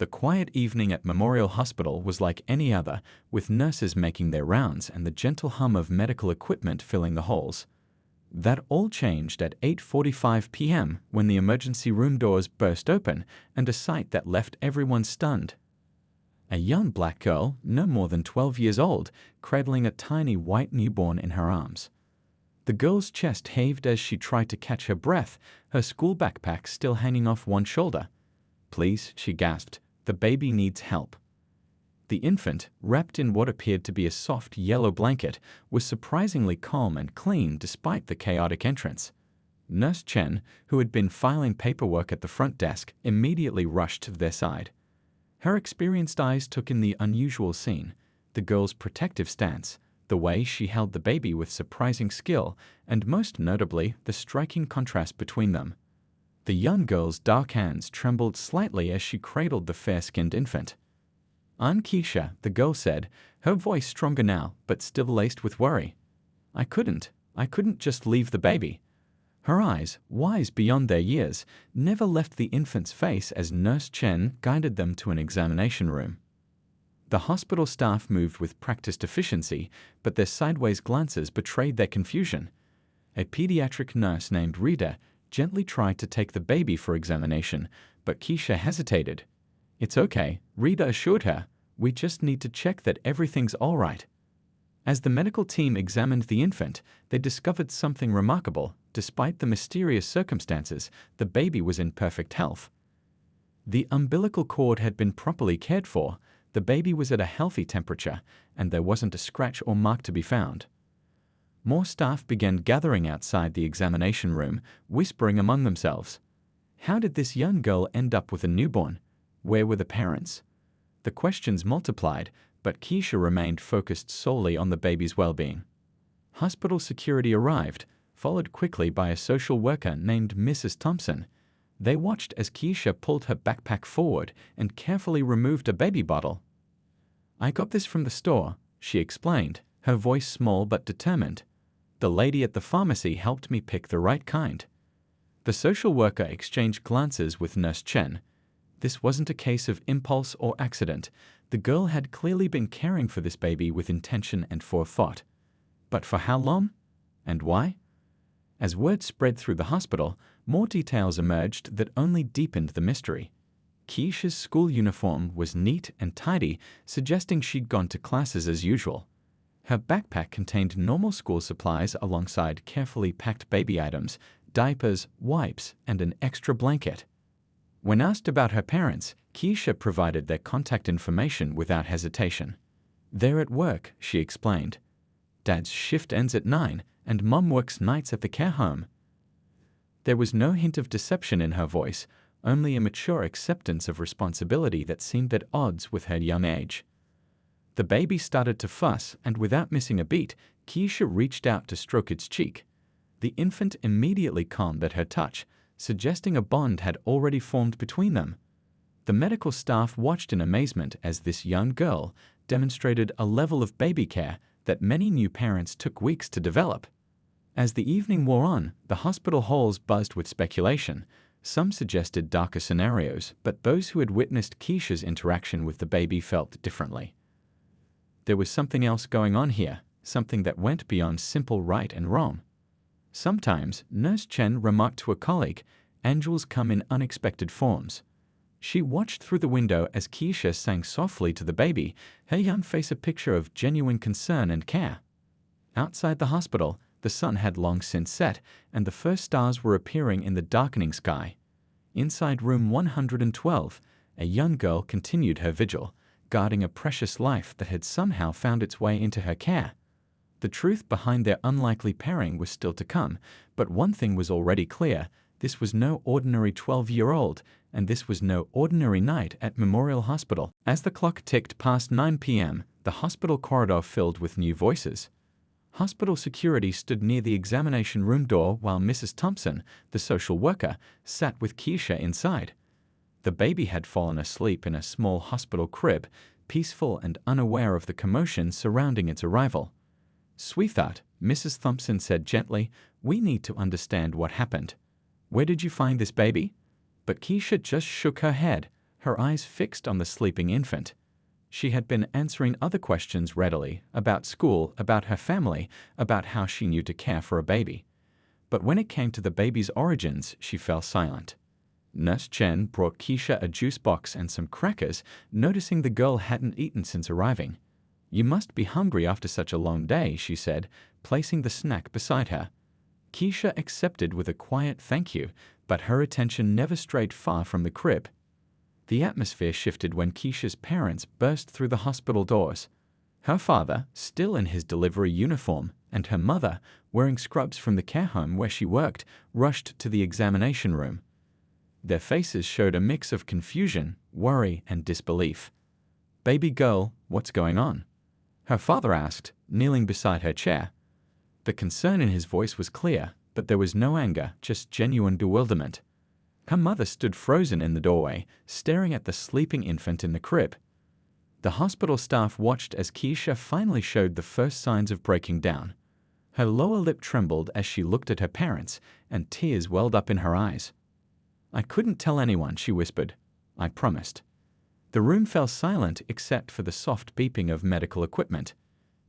The quiet evening at Memorial Hospital was like any other, with nurses making their rounds and the gentle hum of medical equipment filling the halls. That all changed at 8:45 p.m. when the emergency room doors burst open and a sight that left everyone stunned. A young black girl, no more than 12 years old, cradling a tiny white newborn in her arms. The girl's chest heaved as she tried to catch her breath, her school backpack still hanging off one shoulder. "Please," she gasped, "the baby needs help." The infant, wrapped in what appeared to be a soft yellow blanket, was surprisingly calm and clean despite the chaotic entrance. Nurse Chen, who had been filing paperwork at the front desk, immediately rushed to their side. Her experienced eyes took in the unusual scene, the girl's protective stance, the way she held the baby with surprising skill, and most notably, the striking contrast between them. The young girl's dark hands trembled slightly as she cradled the fair-skinned infant. "I'm Keisha," the girl said, her voice stronger now, but still laced with worry. I couldn't just leave the baby." Her eyes, wise beyond their years, never left the infant's face as Nurse Chen guided them to an examination room. The hospital staff moved with practiced efficiency, but their sideways glances betrayed their confusion. A pediatric nurse named Rita gently tried to take the baby for examination, but Keisha hesitated. "It's okay," Rita assured her. "We just need to check that everything's all right." As the medical team examined the infant, they discovered something remarkable. Despite the mysterious circumstances, the baby was in perfect health. The umbilical cord had been properly cared for, the baby was at a healthy temperature, and there wasn't a scratch or mark to be found. More staff began gathering outside the examination room, whispering among themselves. How did this young girl end up with a newborn? Where were the parents? The questions multiplied, but Keisha remained focused solely on the baby's well-being. Hospital security arrived, followed quickly by a social worker named Mrs. Thompson. They watched as Keisha pulled her backpack forward and carefully removed a baby bottle. "I got this from the store," she explained, her voice small but determined. "The lady at the pharmacy helped me pick the right kind." The social worker exchanged glances with Nurse Chen. This wasn't a case of impulse or accident. The girl had clearly been caring for this baby with intention and forethought. But for how long? And why? As word spread through the hospital, more details emerged that only deepened the mystery. Keisha's school uniform was neat and tidy, suggesting she'd gone to classes as usual. Her backpack contained normal school supplies alongside carefully packed baby items, diapers, wipes, and an extra blanket. When asked about her parents, Keisha provided their contact information without hesitation. "They're at work," she explained. "Dad's shift ends at 9, and Mom works nights at the care home." There was no hint of deception in her voice, only a mature acceptance of responsibility that seemed at odds with her young age. The baby started to fuss, and without missing a beat, Keisha reached out to stroke its cheek. The infant immediately calmed at her touch, suggesting a bond had already formed between them. The medical staff watched in amazement as this young girl demonstrated a level of baby care that many new parents took weeks to develop. As the evening wore on, the hospital halls buzzed with speculation. Some suggested darker scenarios, but those who had witnessed Keisha's interaction with the baby felt differently. There was something else going on here, something that went beyond simple right and wrong. Sometimes, Nurse Chen remarked to a colleague, angels come in unexpected forms. She watched through the window as Keisha sang softly to the baby, her young face a picture of genuine concern and care. Outside the hospital, the sun had long since set, and the first stars were appearing in the darkening sky. Inside room 112, a young girl continued her vigil, guarding a precious life that had somehow found its way into her care. The truth behind their unlikely pairing was still to come, but one thing was already clear: this was no ordinary 12-year-old, and this was no ordinary night at Memorial Hospital. As the clock ticked past 9 p.m., the hospital corridor filled with new voices. Hospital security stood near the examination room door while Mrs. Thompson, the social worker, sat with Keisha inside. The baby had fallen asleep in a small hospital crib, peaceful and unaware of the commotion surrounding its arrival. "Sweetheart," Mrs. Thompson said gently, "we need to understand what happened. Where did you find this baby?" But Keisha just shook her head. her eyes fixed on the sleeping infant. She had been answering other questions readily, about school, about her family, about how she knew to care for a baby. But when it came to the baby's origins, she fell silent. Nurse Chen brought Keisha a juice box and some crackers, noticing the girl hadn't eaten since arriving. "You must be hungry after such a long day," she said, placing the snack beside her. Keisha accepted with a quiet thank you, but her attention never strayed far from the crib. The atmosphere shifted when Keisha's parents burst through the hospital doors. Her father, still in his delivery uniform, and her mother, wearing scrubs from the care home where she worked, rushed to the examination room. Their faces showed a mix of confusion, worry, and disbelief. "Baby girl, what's going on?" her father asked, kneeling beside her chair. The concern in his voice was clear, but there was no anger, just genuine bewilderment. Her mother stood frozen in the doorway, staring at the sleeping infant in the crib. The hospital staff watched as Keisha finally showed the first signs of breaking down. Her lower lip trembled as she looked at her parents, and tears welled up in her eyes. "I couldn't tell anyone," she whispered. "I promised." The room fell silent except for the soft beeping of medical equipment.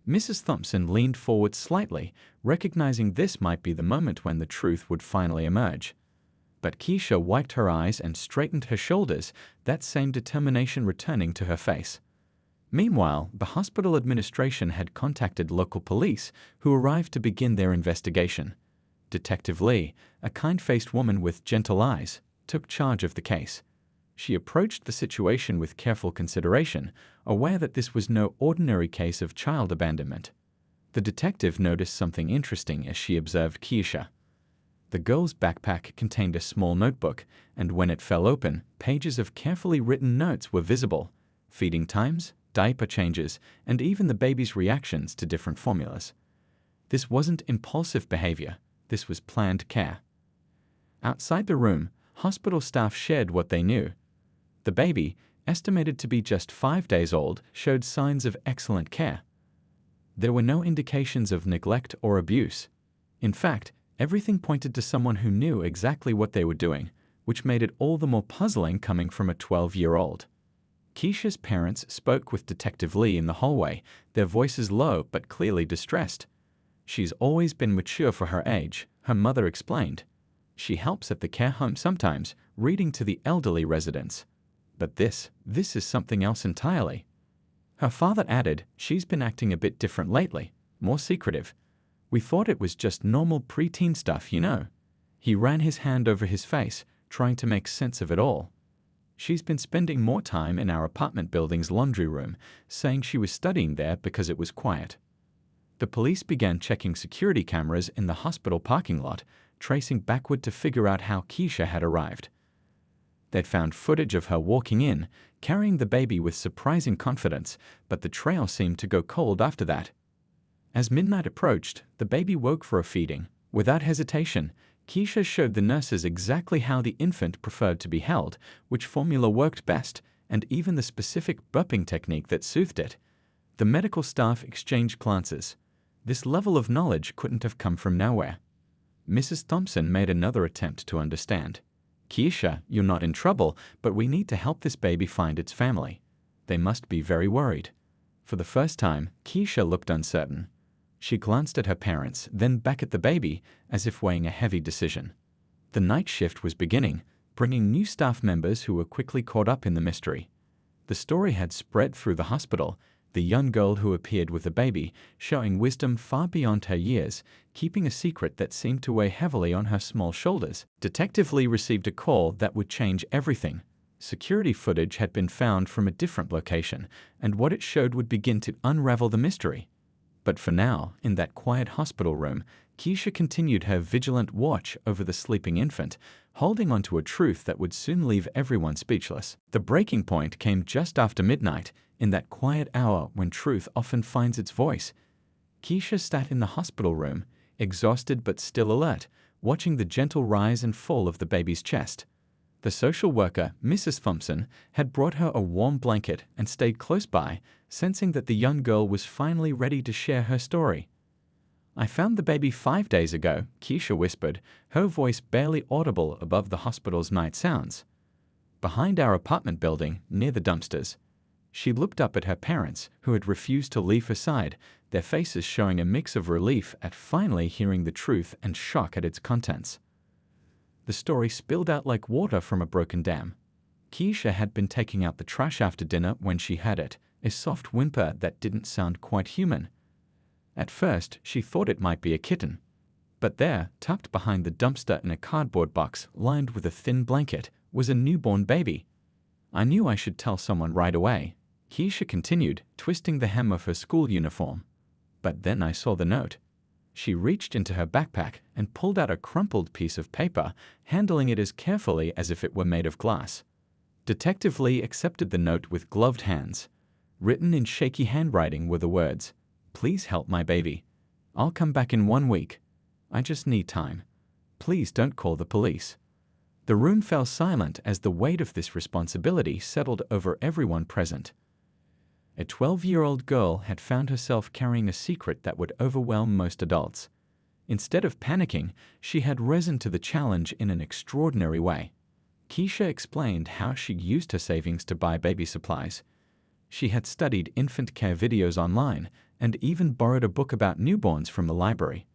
Mrs. Thompson leaned forward slightly, recognizing this might be the moment when the truth would finally emerge. But Keisha wiped her eyes and straightened her shoulders, that same determination returning to her face. Meanwhile, the hospital administration had contacted local police, who arrived to begin their investigation. Detective Lee, a kind-faced woman with gentle eyes, took charge of the case. She approached the situation with careful consideration, aware that this was no ordinary case of child abandonment. The detective noticed something interesting as she observed Keisha. The girl's backpack contained a small notebook, and when it fell open, pages of carefully written notes were visible: feeding times, diaper changes, and even the baby's reactions to different formulas. This wasn't impulsive behavior, this was planned care. Outside the room, hospital staff shared what they knew. The baby, estimated to be just 5 days old, showed signs of excellent care. There were no indications of neglect or abuse. In fact, everything pointed to someone who knew exactly what they were doing, which made it all the more puzzling coming from a 12-year-old. Keisha's parents spoke with Detective Lee in the hallway, their voices low but clearly distressed. "She's always been mature for her age," her mother explained. "She helps at the care home sometimes, reading to the elderly residents. But this is something else entirely." Her father added, "She's been acting a bit different lately, more secretive. We thought it was just normal preteen stuff, you know." He ran his hand over his face, trying to make sense of it all. "She's been spending more time in our apartment building's laundry room, saying she was studying there because it was quiet." The police began checking security cameras in the hospital parking lot, tracing backward to figure out how Keisha had arrived. They'd found footage of her walking in, carrying the baby with surprising confidence, but the trail seemed to go cold after that. As midnight approached, the baby woke for a feeding. Without hesitation, Keisha showed the nurses exactly how the infant preferred to be held, which formula worked best, and even the specific burping technique that soothed it. The medical staff exchanged glances. This level of knowledge couldn't have come from nowhere. Mrs. Thompson made another attempt to understand. "Keisha, you're not in trouble, but we need to help this baby find its family. They must be very worried." For the first time, Keisha looked uncertain. She glanced at her parents, then back at the baby, as if weighing a heavy decision. The night shift was beginning, bringing new staff members who were quickly caught up in the mystery. The story had spread through the hospital, the young girl who appeared with the baby, showing wisdom far beyond her years, keeping a secret that seemed to weigh heavily on her small shoulders. Detective Lee received a call that would change everything. Security footage had been found from a different location, and what it showed would begin to unravel the mystery. But for now, in that quiet hospital room, Keisha continued her vigilant watch over the sleeping infant, holding on to a truth that would soon leave everyone speechless. The breaking point came just after midnight, in that quiet hour when truth often finds its voice. Keisha sat in the hospital room, exhausted but still alert, watching the gentle rise and fall of the baby's chest. The social worker, Mrs. Thompson, had brought her a warm blanket and stayed close by, sensing that the young girl was finally ready to share her story. "I found the baby 5 days ago," Keisha whispered, her voice barely audible above the hospital's night sounds. behind our apartment building near the dumpsters. She looked up at her parents, who had refused to leave her side, their faces showing a mix of relief at finally hearing the truth and shock at its contents. The story spilled out like water from a broken dam. Keisha had been taking out the trash after dinner when she heard it, a soft whimper that didn't sound quite human. At first, she thought it might be a kitten. But there, tucked behind the dumpster in a cardboard box lined with a thin blanket, was a newborn baby. I knew I should tell someone right away. Keisha continued, twisting the hem of her school uniform. But then I saw the note. She reached into her backpack and pulled out a crumpled piece of paper, handling it as carefully as if it were made of glass. Detective Lee accepted the note with gloved hands. Written in shaky handwriting were the words, "Please help my baby. I'll come back in 1 week. I just need time. Please don't call the police." The room fell silent as the weight of this responsibility settled over everyone present. A 12-year-old girl had found herself carrying a secret that would overwhelm most adults. Instead of panicking, she had risen to the challenge in an extraordinary way. Keisha explained how she used her savings to buy baby supplies. She had studied infant care videos online and even borrowed a book about newborns from the library.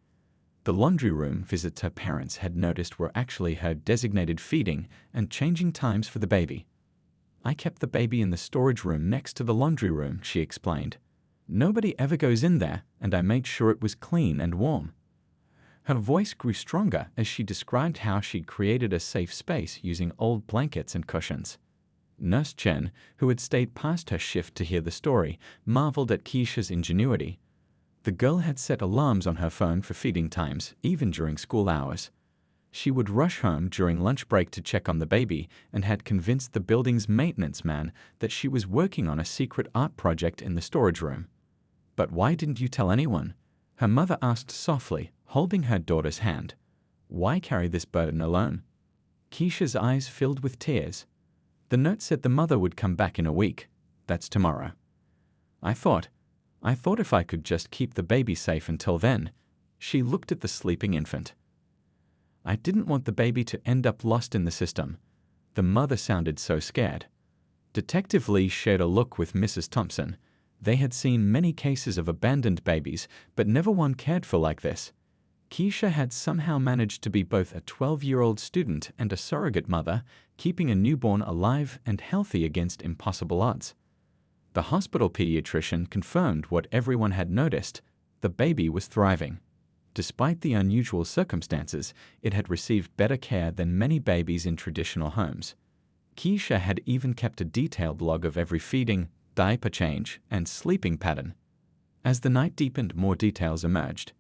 The laundry room visits her parents had noticed were actually her designated feeding and changing times for the baby. "I kept the baby in the storage room next to the laundry room," she explained. "Nobody ever goes in there, and I made sure it was clean and warm." Her voice grew stronger as she described how she'd created a safe space using old blankets and cushions. Nurse Chen, who had stayed past her shift to hear the story, marveled at Keisha's ingenuity. The girl had set alarms on her phone for feeding times, even during school hours. She would rush home during lunch break to check on the baby and had convinced the building's maintenance man that she was working on a secret art project in the storage room. "But why didn't you tell anyone?" her mother asked softly, holding her daughter's hand. "Why carry this burden alone?" Keisha's eyes filled with tears. "The note said the mother would come back in a week. That's tomorrow. I thought if I could just keep the baby safe until then." She looked at the sleeping infant. "I didn't want the baby to end up lost in the system." The mother sounded so scared. Detective Lee shared a look with Mrs. Thompson. They had seen many cases of abandoned babies, but never one cared for like this. Keisha had somehow managed to be both a 12-year-old student and a surrogate mother, keeping a newborn alive and healthy against impossible odds. The hospital pediatrician confirmed what everyone had noticed: the baby was thriving. Despite the unusual circumstances, it had received better care than many babies in traditional homes. Keisha had even kept a detailed log of every feeding, diaper change, and sleeping pattern. As the night deepened, more details emerged.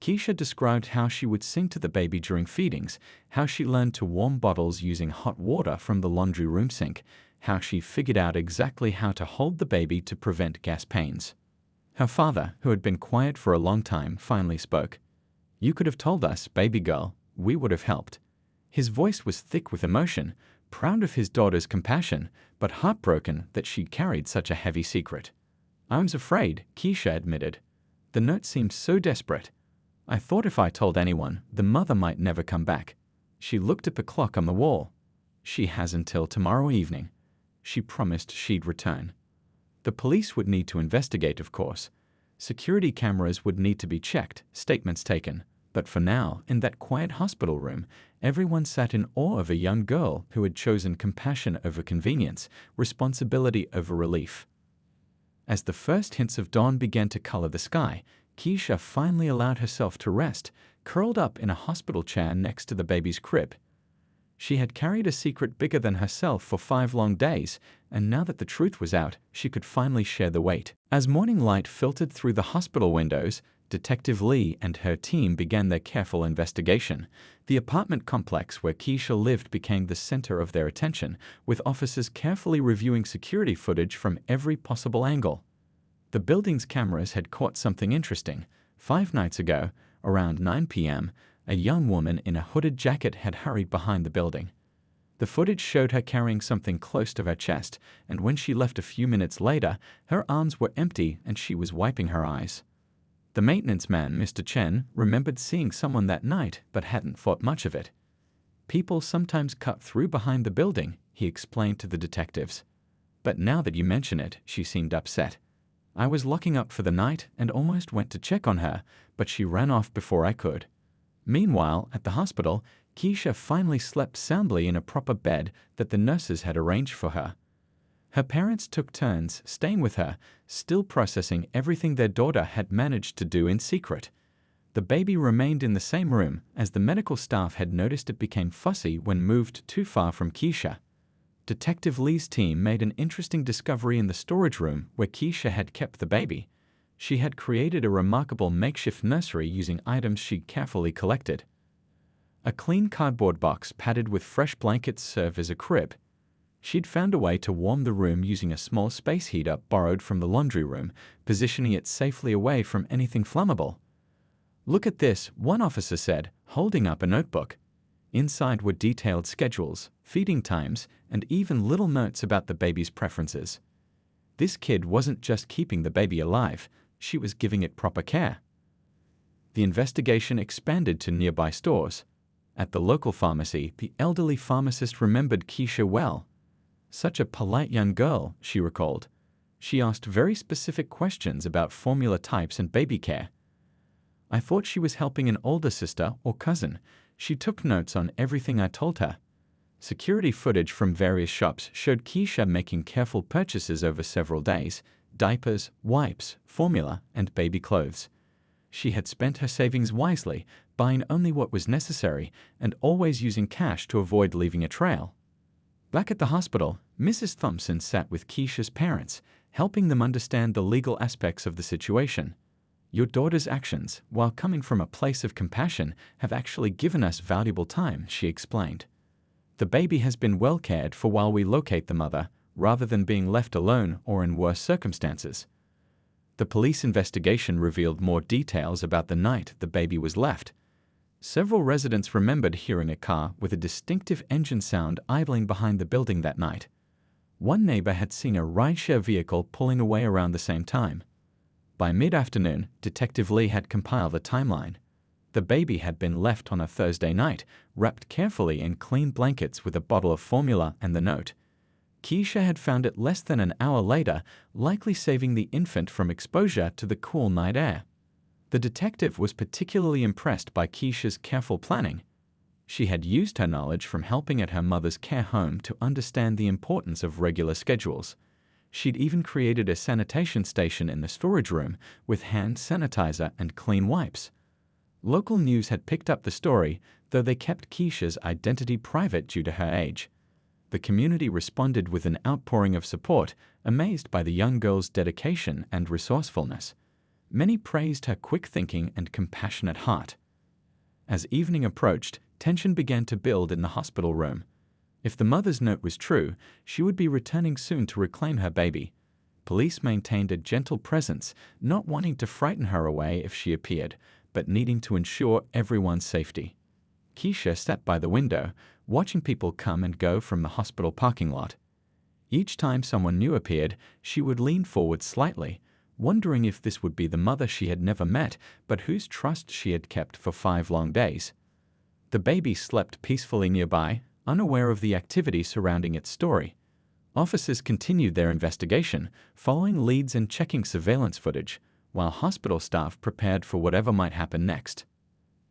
Keisha described how she would sing to the baby during feedings, how she learned to warm bottles using hot water from the laundry room sink, how she figured out exactly how to hold the baby to prevent gas pains. Her father, who had been quiet for a long time, finally spoke. "You could have told us, baby girl. We would have helped." His voice was thick with emotion, proud of his daughter's compassion, but heartbroken that she'd carried such a heavy secret. "I was afraid," Keisha admitted. "The note seemed so desperate. I thought if I told anyone, the mother might never come back." She looked at the clock on the wall. "She has until tomorrow evening." She promised she'd return. The police would need to investigate, of course. Security cameras would need to be checked, statements taken. But for now, in that quiet hospital room, everyone sat in awe of a young girl who had chosen compassion over convenience, responsibility over relief. As the first hints of dawn began to color the sky, Keisha finally allowed herself to rest, curled up in a hospital chair next to the baby's crib. She had carried a secret bigger than herself for 5 long days, and now that the truth was out, she could finally share the weight. As morning light filtered through the hospital windows, Detective Lee and her team began their careful investigation. The apartment complex where Keisha lived became the center of their attention, with officers carefully reviewing security footage from every possible angle. The building's cameras had caught something interesting. 5 nights ago, around 9 p.m., a young woman in a hooded jacket had hurried behind the building. The footage showed her carrying something close to her chest, and when she left a few minutes later, her arms were empty and she was wiping her eyes. The maintenance man, Mr. Chen, remembered seeing someone that night but hadn't thought much of it. People sometimes cut through behind the building, he explained to the detectives. But now that you mention it, she seemed upset. I was locking up for the night and almost went to check on her, but she ran off before I could. Meanwhile, at the hospital, Keisha finally slept soundly in a proper bed that the nurses had arranged for her. Her parents took turns staying with her, still processing everything their daughter had managed to do in secret. The baby remained in the same room, as the medical staff had noticed it became fussy when moved too far from Keisha. Detective Lee's team made an interesting discovery in the storage room where Keisha had kept the baby. She had created a remarkable makeshift nursery using items she'd carefully collected. A clean cardboard box padded with fresh blankets served as a crib. She'd found a way to warm the room using a small space heater borrowed from the laundry room, positioning it safely away from anything flammable. "Look at this," one officer said, holding up a notebook. Inside were detailed schedules, feeding times, and even little notes about the baby's preferences. This kid wasn't just keeping the baby alive, she was giving it proper care. The investigation expanded to nearby stores. At the local pharmacy, the elderly pharmacist remembered Keisha well. Such a polite young girl, she recalled. She asked very specific questions about formula types and baby care. I thought she was helping an older sister or cousin. She took notes on everything I told her. Security footage from various shops showed Keisha making careful purchases over several days: diapers, wipes, formula, and baby clothes. She had spent her savings wisely, buying only what was necessary and always using cash to avoid leaving a trail. Back at the hospital, Mrs. Thompson sat with Keisha's parents, helping them understand the legal aspects of the situation. "Your daughter's actions, while coming from a place of compassion, have actually given us valuable time," she explained. "The baby has been well cared for while we locate the mother, rather than being left alone or in worse circumstances." The police investigation revealed more details about the night the baby was left. Several residents remembered hearing a car with a distinctive engine sound idling behind the building that night. One neighbor had seen a rideshare vehicle pulling away around the same time. By mid-afternoon, Detective Lee had compiled a timeline. The baby had been left on a Thursday night, wrapped carefully in clean blankets with a bottle of formula and the note. Keisha had found it less than an hour later, likely saving the infant from exposure to the cool night air. The detective was particularly impressed by Keisha's careful planning. She had used her knowledge from helping at her mother's care home to understand the importance of regular schedules. She'd even created a sanitation station in the storage room with hand sanitizer and clean wipes. Local news had picked up the story, though they kept Keisha's identity private due to her age. The community responded with an outpouring of support, amazed by the young girl's dedication and resourcefulness. Many praised her quick thinking and compassionate heart. As evening approached, tension began to build in the hospital room. If the mother's note was true, she would be returning soon to reclaim her baby. Police maintained a gentle presence, not wanting to frighten her away if she appeared, but needing to ensure everyone's safety. Keisha sat by the window, watching people come and go from the hospital parking lot. Each time someone new appeared, she would lean forward slightly, wondering if this would be the mother she had never met, but whose trust she had kept for 5 long days. The baby slept peacefully nearby, unaware of the activity surrounding its story. Officers continued their investigation, following leads and checking surveillance footage, while hospital staff prepared for whatever might happen next.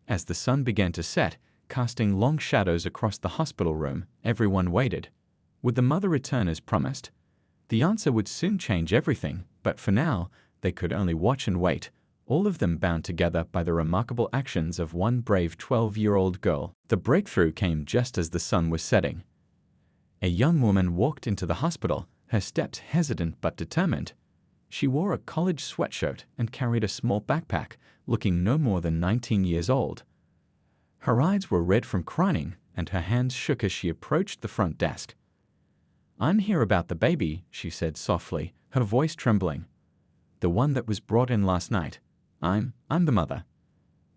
As the sun began to set, casting long shadows across the hospital room, everyone waited. Would the mother return as promised? The answer would soon change everything, but for now, they could only watch and wait, all of them bound together by the remarkable actions of one brave 12-year-old girl. The breakthrough came just as the sun was setting. A young woman walked into the hospital, her steps hesitant but determined. She wore a college sweatshirt and carried a small backpack, looking no more than 19 years old. Her eyes were red from crying, and her hands shook as she approached the front desk. "I'm here about the baby," she said softly, her voice trembling. "The one that was brought in last night. I'm the mother."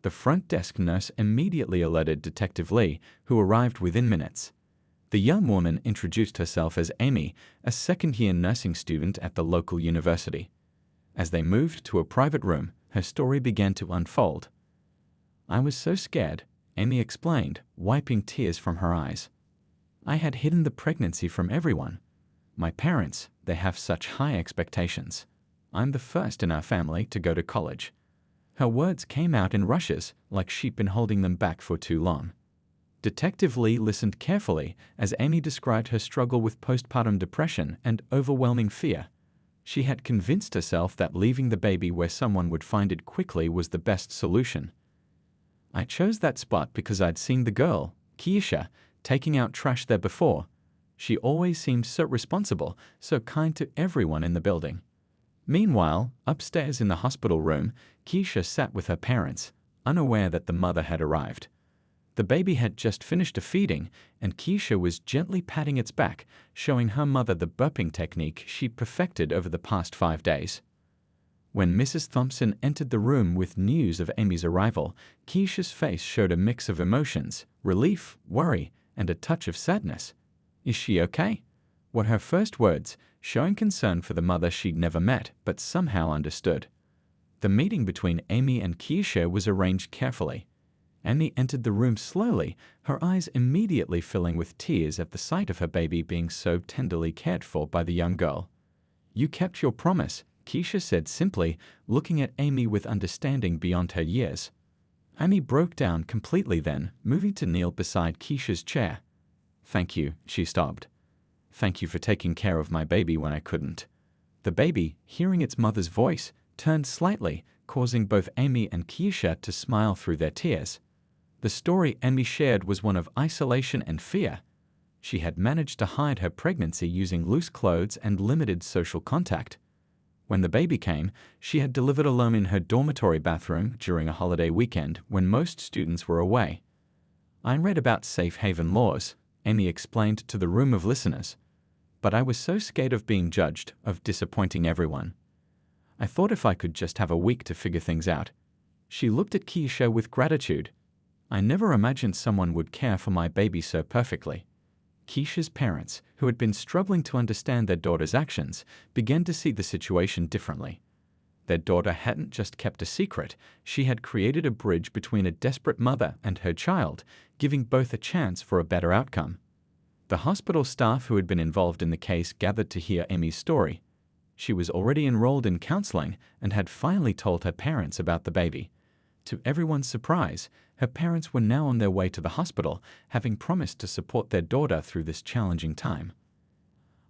The front desk nurse immediately alerted Detective Lee, who arrived within minutes. The young woman introduced herself as Amy, a second-year nursing student at the local university. As they moved to a private room, her story began to unfold. "I was so scared," Amy explained, wiping tears from her eyes. I had hidden the pregnancy from everyone. My parents, they have such high expectations. I'm the first in our family to go to college. Her words came out in rushes, like she'd been holding them back for too long. Detective Lee listened carefully as Amy described her struggle with postpartum depression and overwhelming fear. She had convinced herself that leaving the baby where someone would find it quickly was the best solution. I chose that spot because I'd seen the girl, Keisha, taking out trash there before. She always seemed so responsible, so kind to everyone in the building. Meanwhile, upstairs in the hospital room, Keisha sat with her parents, unaware that the mother had arrived. The baby had just finished a feeding, and Keisha was gently patting its back, showing her mother the burping technique she'd perfected over the past 5 days. When Mrs. Thompson entered the room with news of Amy's arrival, Keisha's face showed a mix of emotions, relief, worry, and a touch of sadness. Is she okay? Were her first words, showing concern for the mother she'd never met but somehow understood. The meeting between Amy and Keisha was arranged carefully. Amy entered the room slowly, her eyes immediately filling with tears at the sight of her baby being so tenderly cared for by the young girl. You kept your promise, Keisha said simply, looking at Amy with understanding beyond her years. Amy broke down completely then, moving to kneel beside Keisha's chair. Thank you, she sobbed. Thank you for taking care of my baby when I couldn't. The baby, hearing its mother's voice, turned slightly, causing both Amy and Keisha to smile through their tears. The story Amy shared was one of isolation and fear. She had managed to hide her pregnancy using loose clothes and limited social contact. When the baby came, she had delivered alone in her dormitory bathroom during a holiday weekend when most students were away. I read about safe haven laws, Amy explained to the room of listeners. But I was so scared of being judged, of disappointing everyone. I thought if I could just have a week to figure things out. She looked at Keisha with gratitude. I never imagined someone would care for my baby so perfectly. Keisha's parents, who had been struggling to understand their daughter's actions, began to see the situation differently. Their daughter hadn't just kept a secret, she had created a bridge between a desperate mother and her child, giving both a chance for a better outcome. The hospital staff who had been involved in the case gathered to hear Amy's story. She was already enrolled in counseling and had finally told her parents about the baby. To everyone's surprise, her parents were now on their way to the hospital, having promised to support their daughter through this challenging time.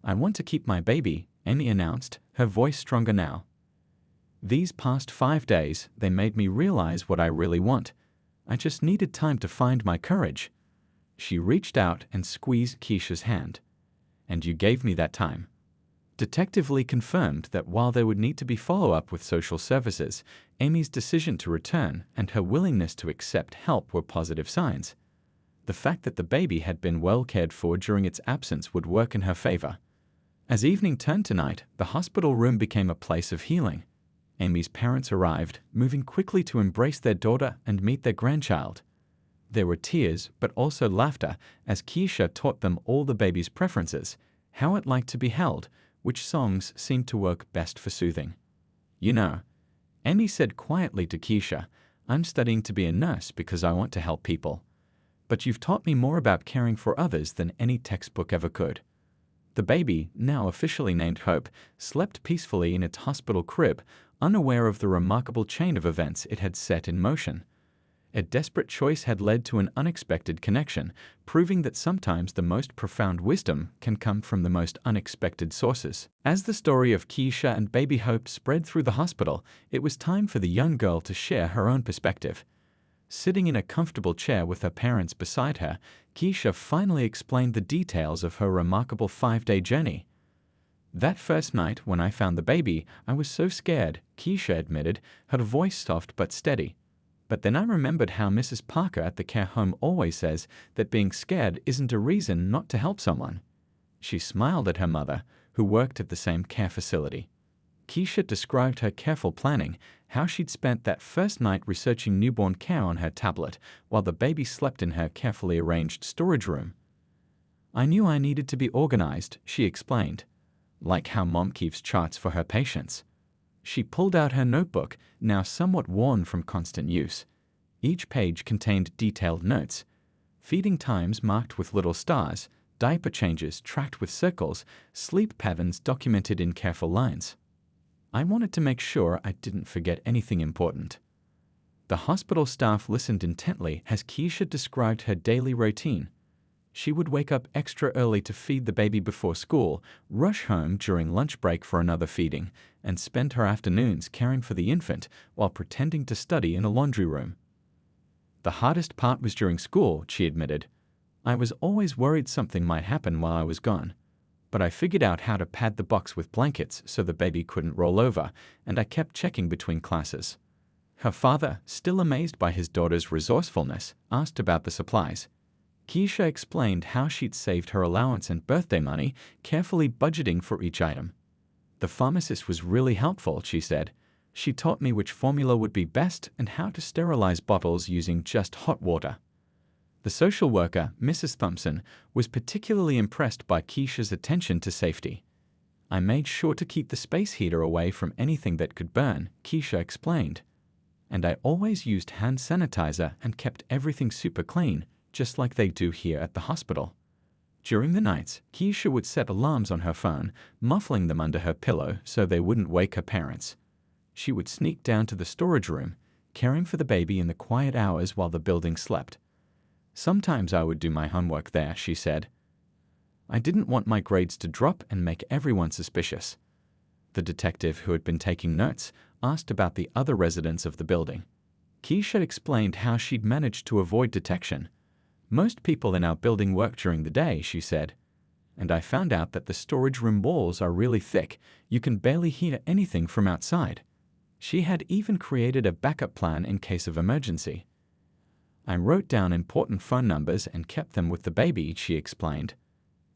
I want to keep my baby, Amy announced, her voice stronger now. These past 5 days, they made me realize what I really want. I just needed time to find my courage. She reached out and squeezed Keisha's hand. And you gave me that time. Detective Lee confirmed that while there would need to be follow-up with social services, Amy's decision to return and her willingness to accept help were positive signs. The fact that the baby had been well cared for during its absence would work in her favor. As evening turned to night, the hospital room became a place of healing. Amy's parents arrived, moving quickly to embrace their daughter and meet their grandchild. There were tears, but also laughter, as Keisha taught them all the baby's preferences, how it liked to be held, which songs seemed to work best for soothing. You know, Amy said quietly to Keisha, I'm studying to be a nurse because I want to help people. But you've taught me more about caring for others than any textbook ever could. The baby, now officially named Hope, slept peacefully in its hospital crib, unaware of the remarkable chain of events it had set in motion. A desperate choice had led to an unexpected connection, proving that sometimes the most profound wisdom can come from the most unexpected sources. As the story of Keisha and baby Hope spread through the hospital, it was time for the young girl to share her own perspective. Sitting in a comfortable chair with her parents beside her, Keisha finally explained the details of her remarkable 5-day journey. That first night, when I found the baby, I was so scared, Keisha admitted, her voice soft but steady. But then I remembered how Mrs. Parker at the care home always says that being scared isn't a reason not to help someone. She smiled at her mother, who worked at the same care facility. Keisha described her careful planning, how she'd spent that first night researching newborn care on her tablet while the baby slept in her carefully arranged storage room. I knew I needed to be organized, she explained, like how Mom keeps charts for her patients. She pulled out her notebook, now somewhat worn from constant use. Each page contained detailed notes, feeding times marked with little stars, diaper changes tracked with circles, sleep patterns documented in careful lines. I wanted to make sure I didn't forget anything important. The hospital staff listened intently as Keisha described her daily routine. She would wake up extra early to feed the baby before school, rush home during lunch break for another feeding, and spend her afternoons caring for the infant while pretending to study in a laundry room. The hardest part was during school, she admitted. I was always worried something might happen while I was gone. But I figured out how to pad the box with blankets so the baby couldn't roll over, and I kept checking between classes. Her father, still amazed by his daughter's resourcefulness, asked about the supplies. Keisha explained how she'd saved her allowance and birthday money, carefully budgeting for each item. The pharmacist was really helpful, she said. She taught me which formula would be best and how to sterilize bottles using just hot water. The social worker, Mrs. Thompson, was particularly impressed by Keisha's attention to safety. I made sure to keep the space heater away from anything that could burn, Keisha explained. And I always used hand sanitizer and kept everything super clean, just like they do here at the hospital. During the nights, Keisha would set alarms on her phone, muffling them under her pillow so they wouldn't wake her parents. She would sneak down to the storage room, caring for the baby in the quiet hours while the building slept. Sometimes I would do my homework there, she said. I didn't want my grades to drop and make everyone suspicious. The detective who had been taking notes asked about the other residents of the building. Keisha explained how she'd managed to avoid detection. Most people in our building work during the day, she said. And I found out that the storage room walls are really thick. You can barely hear anything from outside. She had even created a backup plan in case of emergency. I wrote down important phone numbers and kept them with the baby, she explained.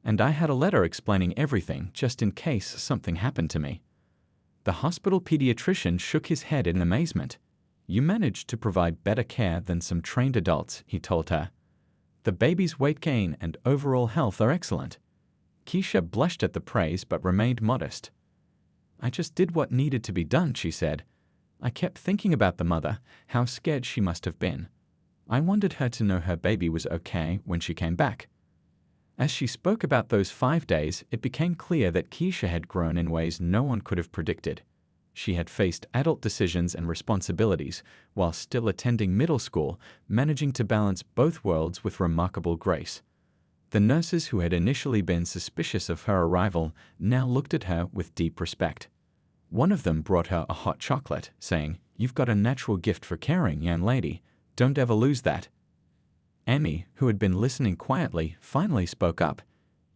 And I had a letter explaining everything just in case something happened to me. The hospital pediatrician shook his head in amazement. You managed to provide better care than some trained adults, he told her. The baby's weight gain and overall health are excellent. Keisha blushed at the praise but remained modest. I just did what needed to be done, she said. I kept thinking about the mother, how scared she must have been. I wanted her to know her baby was okay when she came back. As she spoke about those 5 days, it became clear that Keisha had grown in ways no one could have predicted. She had faced adult decisions and responsibilities while still attending middle school, managing to balance both worlds with remarkable grace. The nurses who had initially been suspicious of her arrival now looked at her with deep respect. One of them brought her a hot chocolate, saying, "You've got a natural gift for caring, young lady. Don't ever lose that." Amy, who had been listening quietly, finally spoke up.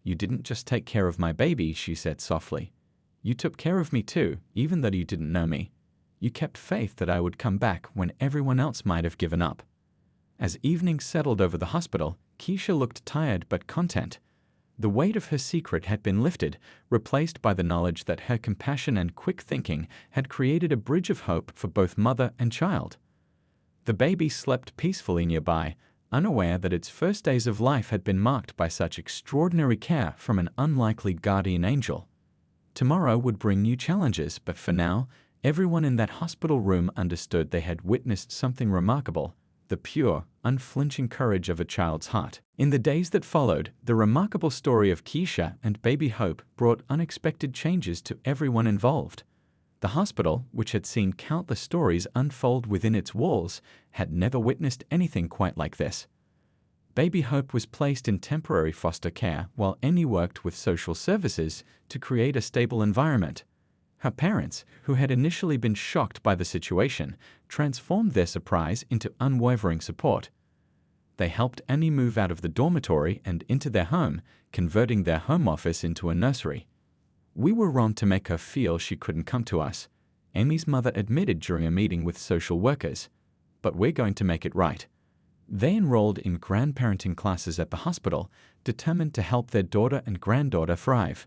"You didn't just take care of my baby," she said softly. "You took care of me too, even though you didn't know me. You kept faith that I would come back when everyone else might have given up." As evening settled over the hospital, Keisha looked tired but content. The weight of her secret had been lifted, replaced by the knowledge that her compassion and quick thinking had created a bridge of hope for both mother and child. The baby slept peacefully nearby, unaware that its first days of life had been marked by such extraordinary care from an unlikely guardian angel. Tomorrow would bring new challenges, but for now, everyone in that hospital room understood they had witnessed something remarkable, the pure, unflinching courage of a child's heart. In the days that followed, the remarkable story of Keisha and baby Hope brought unexpected changes to everyone involved. The hospital, which had seen countless stories unfold within its walls, had never witnessed anything quite like this. Baby Hope was placed in temporary foster care while Amy worked with social services to create a stable environment. Her parents, who had initially been shocked by the situation, transformed their surprise into unwavering support. They helped Amy move out of the dormitory and into their home, converting their home office into a nursery. "We were wrong to make her feel she couldn't come to us," Amy's mother admitted during a meeting with social workers. "But we're going to make it right." They enrolled in grandparenting classes at the hospital, determined to help their daughter and granddaughter thrive.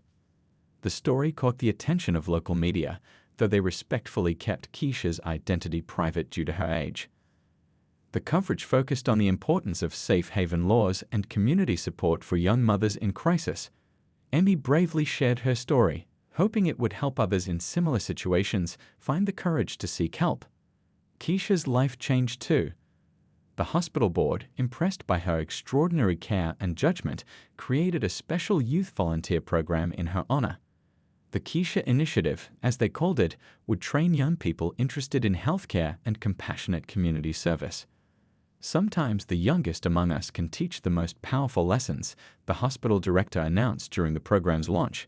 The story caught the attention of local media, though they respectfully kept Keisha's identity private due to her age. The coverage focused on the importance of safe haven laws and community support for young mothers in crisis. Amy bravely shared her story, hoping it would help others in similar situations find the courage to seek help. Keisha's life changed too. The hospital board, impressed by her extraordinary care and judgment, created a special youth volunteer program in her honor. The Keisha Initiative, as they called it, would train young people interested in healthcare and compassionate community service. Sometimes the youngest among us can teach the most powerful lessons, the hospital director announced during the program's launch.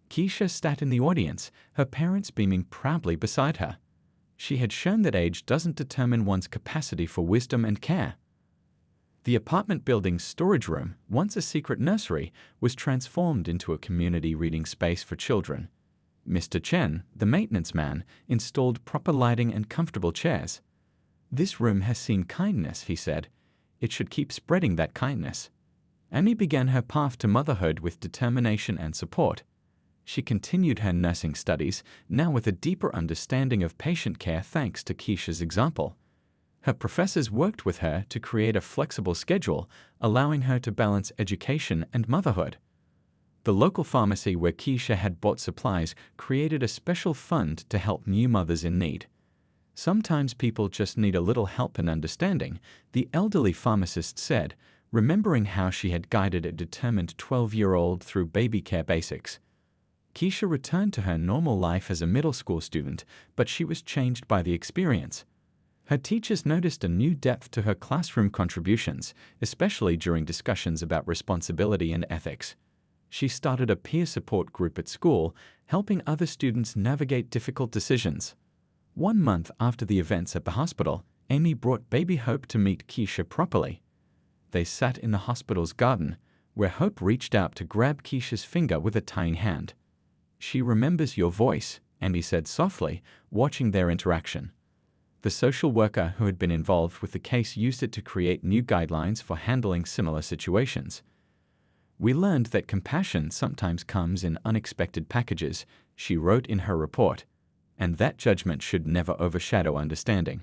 Keisha sat in the audience, her parents beaming proudly beside her. She had shown that age doesn't determine one's capacity for wisdom and care. The apartment building's storage room, once a secret nursery, was transformed into a community reading space for children. Mr. Chen, the maintenance man, installed proper lighting and comfortable chairs. "This room has seen kindness," he said. "It should keep spreading that kindness." Amy began her path to motherhood with determination and support. She continued her nursing studies, now with a deeper understanding of patient care thanks to Keisha's example. Her professors worked with her to create a flexible schedule, allowing her to balance education and motherhood. The local pharmacy where Keisha had bought supplies created a special fund to help new mothers in need. "Sometimes people just need a little help and understanding," the elderly pharmacist said, remembering how she had guided a determined 12-year-old through baby care basics. Keisha returned to her normal life as a middle school student, but she was changed by the experience. Her teachers noticed a new depth to her classroom contributions, especially during discussions about responsibility and ethics. She started a peer support group at school, helping other students navigate difficult decisions. 1 month after the events at the hospital, Amy brought baby Hope to meet Keisha properly. They sat in the hospital's garden, where Hope reached out to grab Keisha's finger with a tiny hand. "She remembers your voice," Amy said softly, watching their interaction. The social worker who had been involved with the case used it to create new guidelines for handling similar situations. "We learned that compassion sometimes comes in unexpected packages," she wrote in her report, "and that judgment should never overshadow understanding."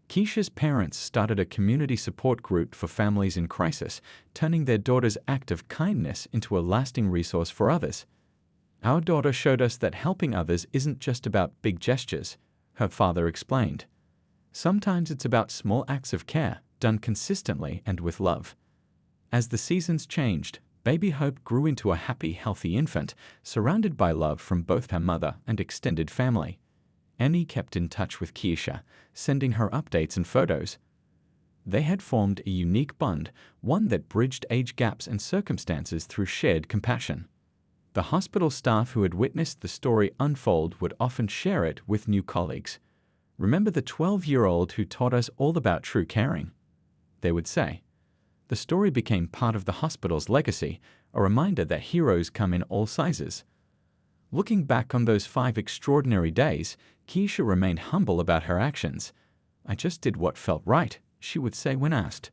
Keisha's parents started a community support group for families in crisis, turning their daughter's act of kindness into a lasting resource for others. "Our daughter showed us that helping others isn't just about big gestures," her father explained. "Sometimes it's about small acts of care, done consistently and with love." As the seasons changed, baby Hope grew into a happy, healthy infant, surrounded by love from both her mother and extended family. Amy kept in touch with Keisha, sending her updates and photos. They had formed a unique bond, one that bridged age gaps and circumstances through shared compassion. The hospital staff who had witnessed the story unfold would often share it with new colleagues. "Remember the 12-year-old who taught us all about true caring?" they would say. The story became part of the hospital's legacy, a reminder that heroes come in all sizes. Looking back on those 5 extraordinary days, Keisha remained humble about her actions. "I just did what felt right," she would say when asked.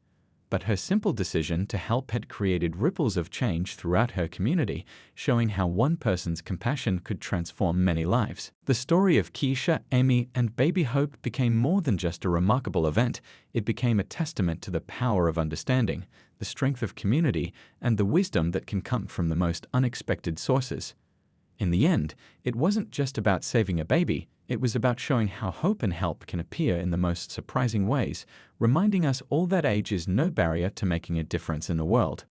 But her simple decision to help had created ripples of change throughout her community, showing how one person's compassion could transform many lives. The story of Keisha, Amy, and baby Hope became more than just a remarkable event. It became a testament to the power of understanding, the strength of community, and the wisdom that can come from the most unexpected sources. In the end, it wasn't just about saving a baby, it was about showing how hope and help can appear in the most surprising ways, reminding us all that age is no barrier to making a difference in the world.